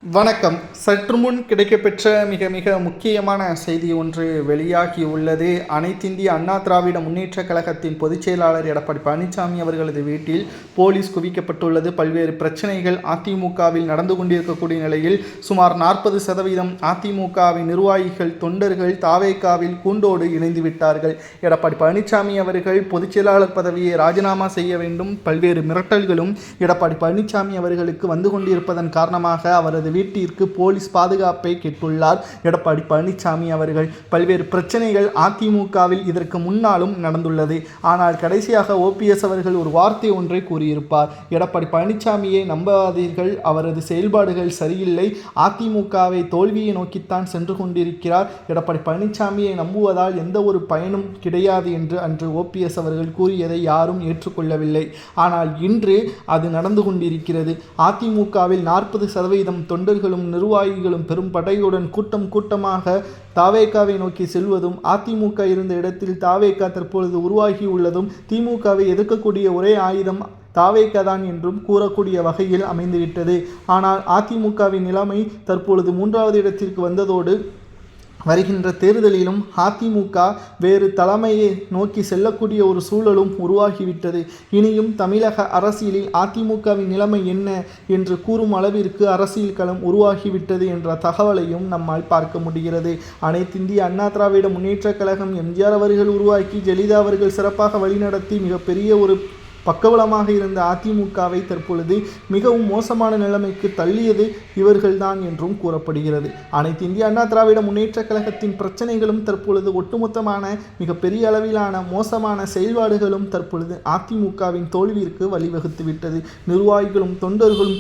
வணக்கம். சற்று முன் கிடைக்கப்பெற்ற மிக மிக முக்கியமான செய்தி ஒன்று வெளியாகி உள்ளது. அனைத்திந்திய அண்ணா திராவிட முன்னேற்றக் கழகத்தின் பொதுச் செயலாளர் எடப்பாடி பழனிசாமி அவர்களது வீட்டில் போலீஸ் குவிக்கப்பட்டுள்ளது. பல்வேறு பிரச்சனைகள் அதிமுகவில் நடந்து கொண்டிருக்கக்கூடிய நிலையில் சுமார் 40% அதிமுகவின் நிர்வாகிகள் தொண்டர்கள் தாவேகாவில் கூண்டோடு இணைந்து விட்டார்கள். எடப்பாடி பழனிசாமி அவர்கள் பொதுச் செயலாளர் பதவியை ராஜினாமா செய்ய வேண்டும். பல்வேறு மிரட்டல்களும் எடப்பாடி பழனிசாமி அவர்களுக்கு வந்து கொண்டிருப்பதன் காரணமாக அவரது வீட்டிற்கு போலீஸ் பாதுகாப்பை கேட்டுள்ளார் எடப்பாடி பழனிசாமி அவர்கள். பல்வேறு பிரச்சனைகள் அதிமுகவில் இதற்கு முன்னாலும் நடந்துள்ளது. ஆனால் கடைசியாக ஓபிஎஸ் அவர்கள் ஒரு வார்த்தை ஒன்றை கூறியிருப்பார். எடப்பாடி பழனிசாமியை நம்பாதீர்கள், அவரது செயல்பாடுகள் சரியில்லை, அதிமுகவை தோல்வியை நோக்கித்தான் சென்று கொண்டிருக்கிறார், எடப்பாடி பழனிசாமியை நம்புவதால் எந்த ஒரு பயனும் கிடையாது என்று அன்று ஓபிஎஸ் அவர்கள் கூறியதை யாரும் ஏற்றுக்கொள்ளவில்லை. ஆனால் இன்று அது நடந்து கொண்டிருக்கிறது. அதிமுகவில் 40% தொண்டர்களும் நிர்வாகிகளும் பெரும் படையுடன் கூட்டமாக தாவேகாவை நோக்கி செல்வதும், அதிமுக இருந்த இடத்தில் தாவேகா தற்பொழுது உருவாகியுள்ளதும், திமுகவை எதிர்க்கக்கூடிய ஒரே ஆயுதம் தாவேகா தான் என்றும் கூறக்கூடிய வகையில் அமைந்துவிட்டது. ஆனால் அதிமுகவின் நிலைமை தற்பொழுது 3வது இடத்திற்கு வந்ததோடு வருகின்ற தேர்தலிலும் அதிமுக வேறு தலைமையை நோக்கி செல்லக்கூடிய ஒரு சூழலும் உருவாகிவிட்டது. இனியும் தமிழக அரசியலில் அதிமுகவின் நிலைமை என்ன என்று கூறும் அளவிற்கு அரசியல் களம் உருவாகிவிட்டது என்ற தகவலையும் நம்மால் பார்க்க முடிகிறது. அனைத்திந்திய அண்ணா திராவிட முன்னேற்றக் கழகம் எம்ஜிஆர் அவர்கள் உருவாக்கி ஜெயலலிதா அவர்கள் சிறப்பாக வழிநடத்தி மிகப்பெரிய ஒரு பக்கபலமாக இருந்த அதிமுகவை தற்பொழுது மிகவும் மோசமான நிலைமைக்கு தள்ளியது இவர்கள்தான் என்றும் கூறப்படுகிறது. அனைத்து இந்திய அண்ணா திராவிட முன்னேற்றக் கழகத்தின் பிரச்சனைகளும் தற்பொழுது ஒட்டுமொத்தமான மிகப்பெரிய அளவிலான மோசமான செயல்பாடுகளும் தற்பொழுது அதிமுகவின் தோல்விற்கு வழிவகுத்துவிட்டது. நிர்வாகிகளும் தொண்டர்களும்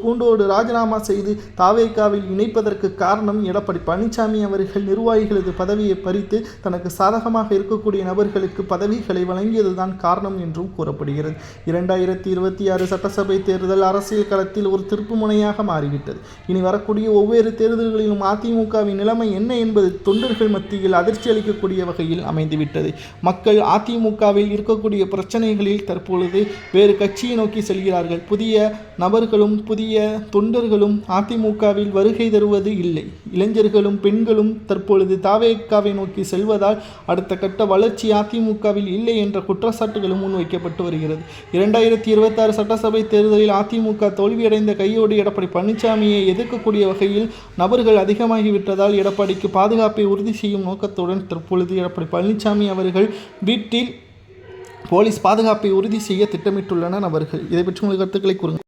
கூண்டோடு ராஜினாமா செய்து தாவேகாவில் இணைப்பதற்கு காரணம் எடப்பாடி பழனிசாமி அவர்கள் நிர்வாகிகளது பதவியை பறித்து தனக்கு சாதகமாக இருக்கக்கூடிய நபர்களுக்கு பதவிகளை வழங்கியதுதான் காரணம் என்றும் கூறப்படுகிறது. 2026 சட்டசபை தேர்தல் அரசியல் களத்தில் ஒரு திருப்பு முனையாக மாறிவிட்டது. இனி வரக்கூடிய ஒவ்வொரு தேர்தல்களிலும் அதிமுகவின் நிலைமை என்ன என்பது தொண்டர்கள் மத்தியில் அதிர்ச்சி அளிக்கக்கூடிய வகையில் அமைந்துவிட்டது. மக்கள் அதிமுகவில் இருக்கக்கூடிய பிரச்சனைகளில் தற்பொழுது வேறு கட்சியை நோக்கி செல்கிறார்கள். புதிய நபர்களும் புதிய தொண்டர்களும் அதிமுகவில் வருகை தருவது இல்லை. இளைஞர்களும் பெண்களும் தற்பொழுது தாவேகாவை நோக்கி செல்வதால் அடுத்த கட்ட வளர்ச்சி அதிமுகவில் இல்லை என்ற குற்றச்சாட்டுகளும் முன்வைக்கப்பட்டு வருகிறது. 2026 சட்டசபை தேர்தலில் அதிமுக தோல்வியடைந்த கையோடு எடப்பாடி பழனிசாமியை எதிர்க்கக்கூடிய வகையில் நபர்கள் அதிகமாகிவிட்டதால் எடப்பாடிக்கு பாதுகாப்பை உறுதி செய்யும் நோக்கத்துடன் தற்பொழுது எடப்பாடி பழனிசாமி அவர்கள் வீட்டில் போலீஸ் பாதுகாப்பை உறுதி செய்ய திட்டமிட்டுள்ளனர் நபர்கள். இதை பற்றி உங்கள் கருத்துக்களை கூறுங்கள்.